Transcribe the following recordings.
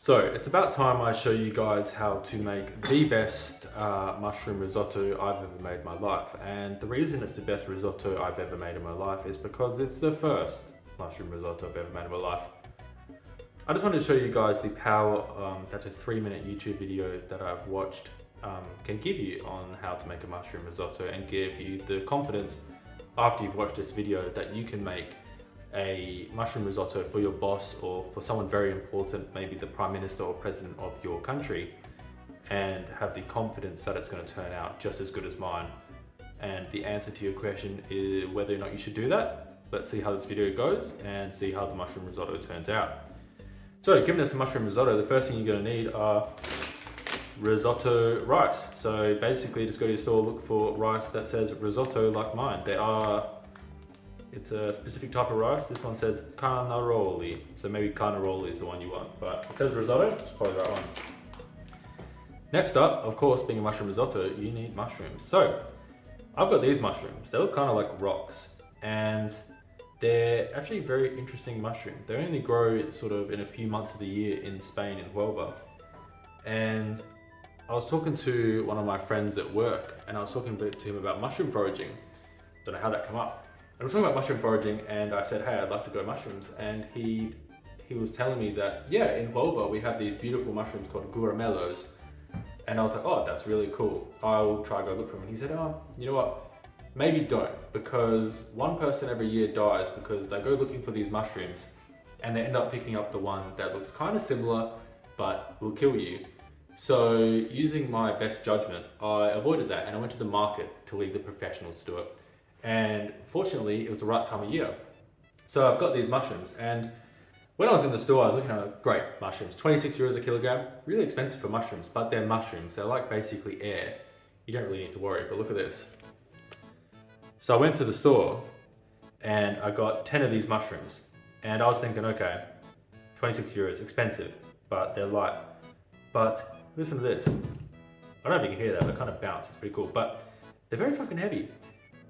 So it's about time I show you guys how to make the best mushroom risotto I've ever made in my life. And the reason it's the best risotto I've ever made in my life is because it's the first mushroom risotto I've ever made in my life. I just wanted to show you guys the power that a 3-minute YouTube video that I've watched can give you on how to make a mushroom risotto, and give you the confidence after you've watched this video that you can make a mushroom risotto for your boss or for someone very important, maybe the Prime Minister or President of your country, and have the confidence that it's going to turn out just as good as mine. And the answer to your question is whether or not you should do that. Let's see how this video goes and see how the mushroom risotto turns out. So given it's a mushroom risotto, the first thing you're going to need are risotto rice. So basically just go to your store, look for rice that says risotto like mine. It's a specific type of rice. This one says carnaroli. So maybe carnaroli is the one you want, but it says risotto, it's probably that one. Next up, of course, being a mushroom risotto, you need mushrooms. So I've got these mushrooms. They look kind of like rocks, and they're actually very interesting mushroom. They only grow sort of in a few months of the year in Spain, in Huelva. And I was talking to one of my friends at work, and I was talking to him about mushroom foraging. Don't know how that came up. I was talking about mushroom foraging, and I said, hey, I'd like to grow mushrooms. And he was telling me that, yeah, in Huelva we have these beautiful mushrooms called gurumelos. And I was like, oh, that's really cool. I'll try to go look for them. And he said, oh, you know what? Maybe don't, because one person every year dies because they go looking for these mushrooms and they end up picking up the one that looks kind of similar but will kill you. So using my best judgment, I avoided that, and I went to the market to leave the professionals to do it. And fortunately, it was the right time of year. So I've got these mushrooms, and when I was in the store, I was looking at great mushrooms, 26 euros a kilogram, really expensive for mushrooms, but they're mushrooms. They're like basically air. You don't really need to worry, but look at this. So I went to the store and I got 10 of these mushrooms, and I was thinking, okay, 26 euros, expensive, but they're light. But listen to this. I don't know if you can hear that, but it kind of bounce. It's pretty cool, but they're very fucking heavy.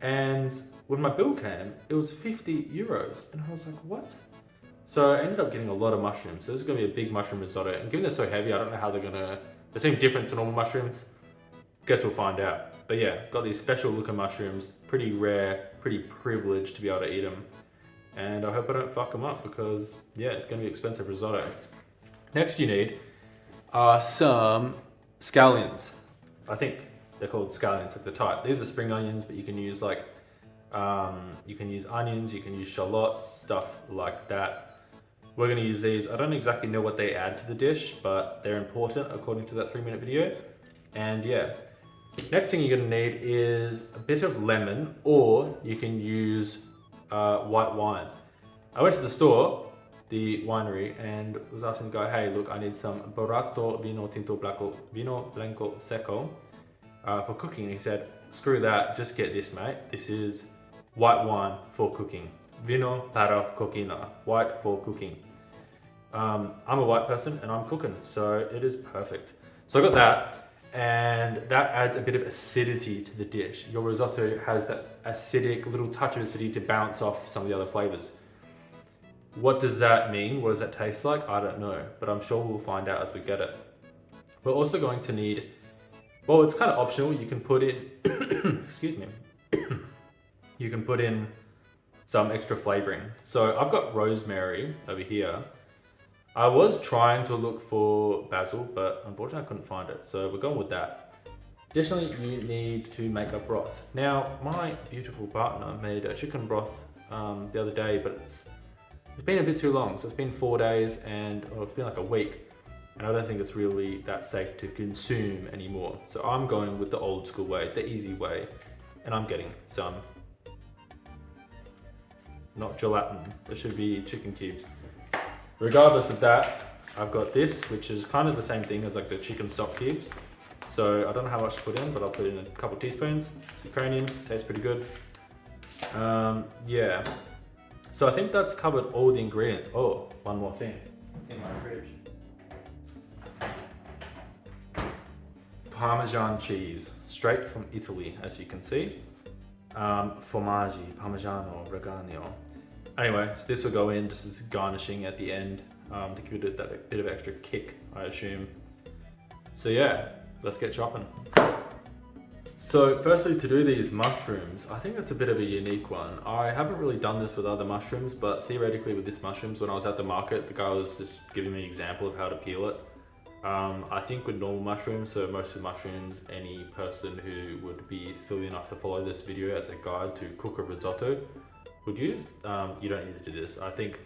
And when my bill came, it was 50 euros. And I was like, what? So I ended up getting a lot of mushrooms. So this is gonna be a big mushroom risotto. And given they're so heavy, I don't know how they seem different to normal mushrooms. Guess we'll find out. But yeah, got these special looking mushrooms, pretty rare, pretty privileged to be able to eat them. And I hope I don't fuck them up, because yeah, it's gonna be expensive risotto. Next you need are some scallions. I think they're called scallions at the type. These are spring onions, but you can use like, you can use onions, you can use shallots, stuff like that. We're gonna use these. I don't exactly know what they add to the dish, but they're important according to that 3-minute video. And yeah, next thing you're gonna need is a bit of lemon, or you can use white wine. I went to the store, the winery, and was asking the guy, hey, look, I need some Barato vino tinto blanco seco for cooking. And he said, screw that, just get this, mate. This is white wine for cooking. Vino para cocina, white for cooking. I'm a white person and I'm cooking, so it is perfect. So I got that, and that adds a bit of acidity to the dish. Your risotto has that acidic little touch of acidity to bounce off some of the other flavors. What does that mean? What does that taste like? I don't know, but I'm sure we'll find out as we get it. We're also going to need, well, it's kind of optional. You can put in, excuse me, you can put in some extra flavoring. So I've got rosemary over here. I was trying to look for basil, but unfortunately I couldn't find it. So we're going with that. Additionally, you need to make a broth. Now, my beautiful partner made a chicken broth the other day, but it's been a bit too long. So it's been 4 days, and it's been like a week. And I don't think it's really that safe to consume anymore. So I'm going with the old school way, the easy way. And I'm getting some, not gelatin, it should be chicken cubes. Regardless of that, I've got this, which is kind of the same thing as like the chicken stock cubes. So I don't know how much to put in, but I'll put in a couple teaspoons. It's Ukrainian, tastes pretty good. Yeah. So I think that's covered all the ingredients. Oh, one more thing in my fridge. Parmesan cheese, straight from Italy, as you can see. Formaggi, Parmigiano, Reggiano. Anyway, so this will go in just as garnishing at the end. to give it that bit of extra kick, I assume. So yeah, let's get chopping. So firstly, to do these mushrooms, I think that's a bit of a unique one. I haven't really done this with other mushrooms, but theoretically with this mushrooms, when I was at the market, the guy was just giving me an example of how to peel it. I think with normal mushrooms, so most of the mushrooms, any person who would be silly enough to follow this video as a guide to cook a risotto would use, you don't need to do this. I think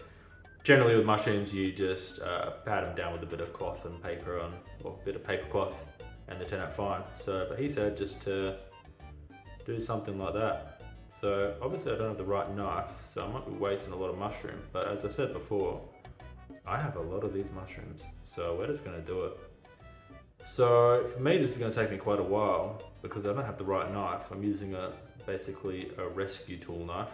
generally with mushrooms, you just pat them down with a bit of cloth and paper on, or a bit of paper cloth, and they turn out fine. So, but he said just to do something like that. So obviously I don't have the right knife, so I might be wasting a lot of mushroom. But as I said before, I have a lot of these mushrooms, so we're just gonna do it. So for me, this is gonna take me quite a while because I don't have the right knife. I'm using basically a rescue tool knife.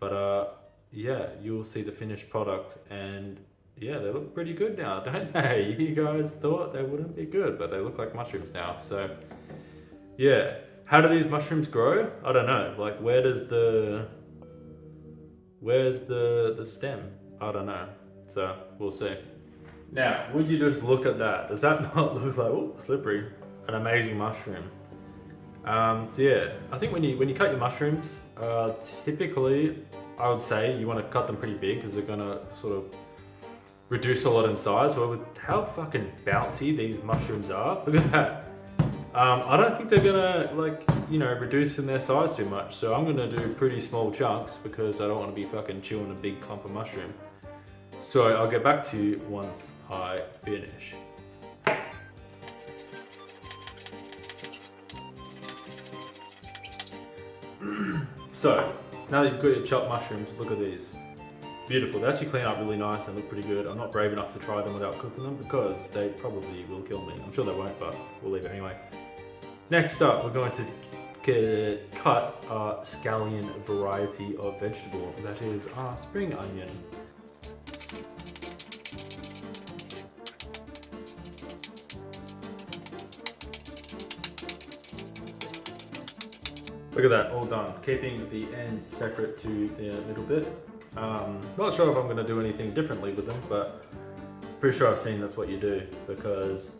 But yeah, you'll see the finished product, and yeah, they look pretty good now, don't they? You guys thought they wouldn't be good, but they look like mushrooms now. So yeah, how do these mushrooms grow? I don't know. Like, where's the stem? I don't know. So we'll see. Now, would you just look at that? Does that not look like, oh, slippery, an amazing mushroom? So yeah, I think when you cut your mushrooms, typically I would say you want to cut them pretty big because they're gonna sort of reduce a lot in size. But with how fucking bouncy these mushrooms are, look at that. I don't think they're gonna reduce in their size too much. So I'm gonna do pretty small chunks because I don't want to be fucking chewing a big clump of mushroom. So I'll get back to you once I finish. So now that you've got your chopped mushrooms, look at these. Beautiful. They actually clean up really nice and look pretty good. I'm not brave enough to try them without cooking them because they probably will kill me. I'm sure they won't, but we'll leave it anyway. Next up, we're going to cut our scallion variety of vegetable. That is our spring onion. Look at that, all done. Keeping the ends separate to the middle bit. Not sure if I'm going to do anything differently with them, but pretty sure I've seen that's what you do because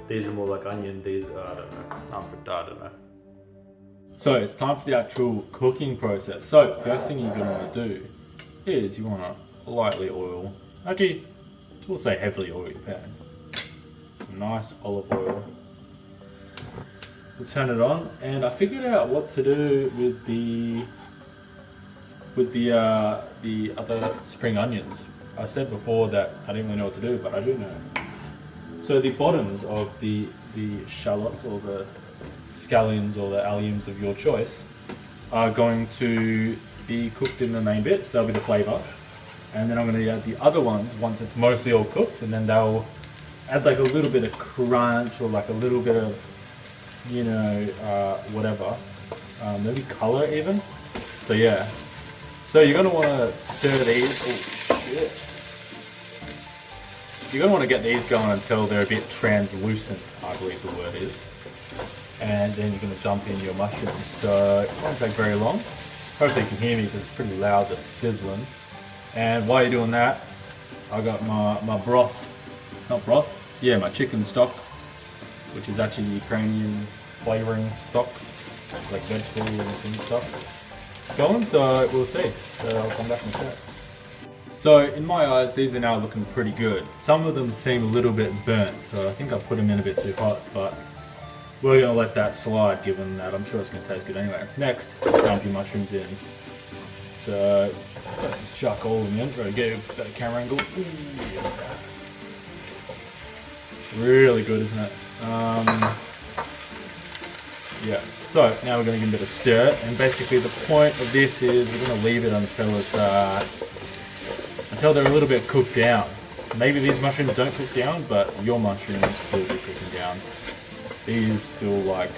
these are more like onion, these are, I don't know. So it's time for the actual cooking process. So first thing you're going to want to do is you want to lightly oil, actually we'll say heavily oil your pan. Some nice olive oil. We'll turn it on, and I figured out what to do with the other spring onions. I said before that I didn't really know what to do, but I do know. So the bottoms of the shallots or the scallions or the alliums of your choice are going to be cooked in the main bit, so that'll be the flavour. And then I'm going to add the other ones once it's mostly all cooked, and then they'll add like a little bit of crunch or like a little bit of whatever, maybe color even. So yeah, so you're gonna want to stir these. Oh shit! You're gonna want to get these going until they're a bit translucent, I believe the word is. And then you're gonna dump in your mushrooms. So it won't take very long. Hopefully you can hear me because it's pretty loud, the sizzling. And while you're doing that, I got my my chicken stock, which is actually Ukrainian flavouring stock, it's like vegetable and some stuff going, so we'll see. So I'll come back in a sec. So in my eyes, these are now looking pretty good. Some of them seem a little bit burnt, so I think I put them in a bit too hot, but we're going to let that slide given that I'm sure it's going to taste good anyway. Next, dump your mushrooms in. So let's just chuck all of them in. Try to get a better camera angle. Ooh, yeah. Really good, isn't it? Yeah, so now we're going to give it a bit of stir, and basically the point of this is we're going to leave it until they're a little bit cooked down. Maybe these mushrooms don't cook down, but your mushrooms will be cooking down. These feels like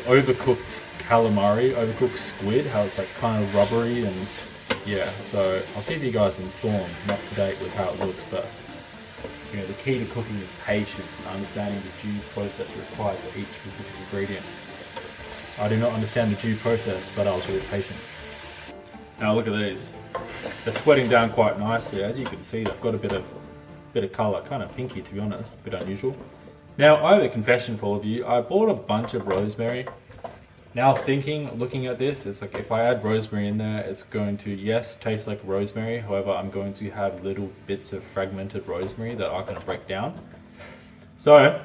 overcooked calamari, overcooked squid, how it's like kind of rubbery, and yeah, so I'll keep you guys informed, not to date with how it looks, but the key to cooking is patience and understanding the due process required for each specific ingredient. I do not understand the due process, but I'll do it with patience. Now look at these. They're sweating down quite nicely. As you can see, they've got a bit of colour, kind of pinky to be honest, a bit unusual. Now, I have a confession for all of you. I bought a bunch of rosemary. Now looking at this, it's like if I add rosemary in there, it's going to, yes, taste like rosemary. However, I'm going to have little bits of fragmented rosemary that I'm going to break down. So,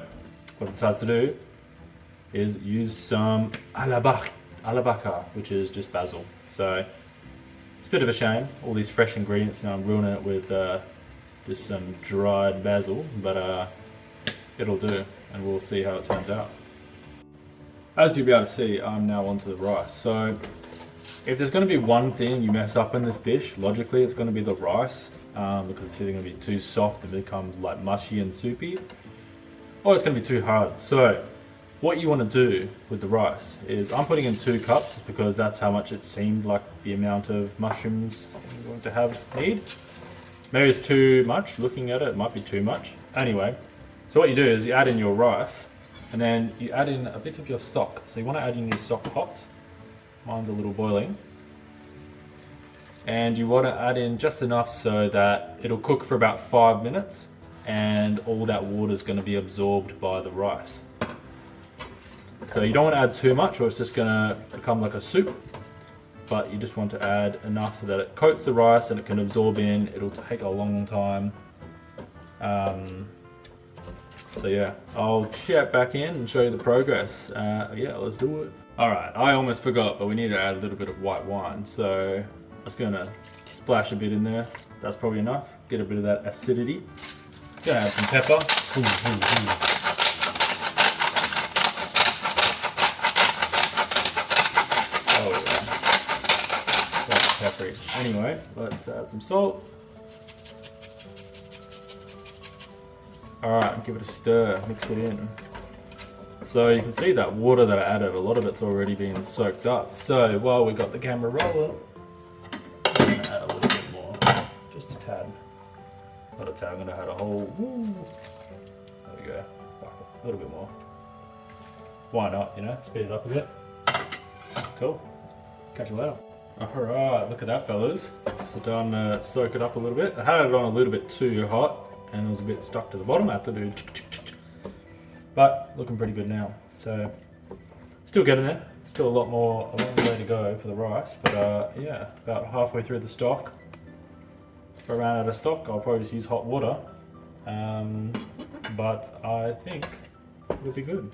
what I decided to do is use some alabaca, which is just basil. So, it's a bit of a shame, all these fresh ingredients, now I'm ruining it with just some dried basil, but it'll do, and we'll see how it turns out. As you'll be able to see, I'm now onto the rice. So if there's going to be one thing you mess up in this dish, logically it's going to be the rice, because it's either going to be too soft and become like mushy and soupy, or it's going to be too hard. So what you want to do with the rice is, I'm putting in 2 cups because that's how much it seemed like the amount of mushrooms I'm going to need. Maybe it's too much, looking at it, it might be too much. Anyway, so what you do is you add in your rice, and then you add in a bit of your stock. So you want to add in your stock hot. Mine's a little boiling. And you want to add in just enough so that it'll cook for about 5 minutes, and all that water is going to be absorbed by the rice. So you don't want to add too much or it's just going to become like a soup. But you just want to add enough so that it coats the rice and it can absorb in. It'll take a long time. So yeah, I'll chat back in and show you the progress. Yeah, let's do it. Alright, I almost forgot, but we need to add a little bit of white wine. So I'm just gonna splash a bit in there. That's probably enough. Get a bit of that acidity. Gonna add some pepper. Oh yeah. That's peppery. Anyway, let's add some salt. Alright, give it a stir, mix it in. So you can see that water that I added, a lot of it's already been soaked up. So while we got the camera rolling, I'm going to add a little bit more, just a tad. Not a tad, I'm going to add a whole, there we go, a little bit more. Why not, you know, speed it up a bit. Cool, catch you later. Alright, look at that fellas. So done soak it up a little bit. I had it on a little bit too hot, and it was a bit stuck to the bottom. I had to do, but looking pretty good now. So still getting there. Still a long way to go for the rice. But yeah, about halfway through the stock. If I ran out of stock, I'll probably just use hot water. But I think it'll be good.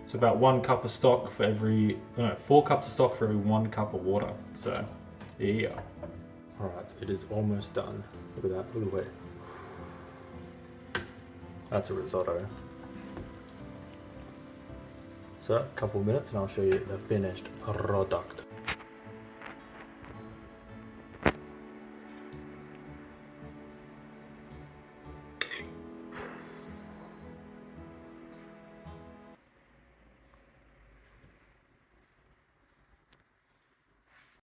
So about 1 cup of stock for every, no, 4 cups of stock for every 1 cup of water. So yeah. All right, it is almost done. Look at that. Look at the way. That's a risotto. So a couple of minutes and I'll show you the finished product.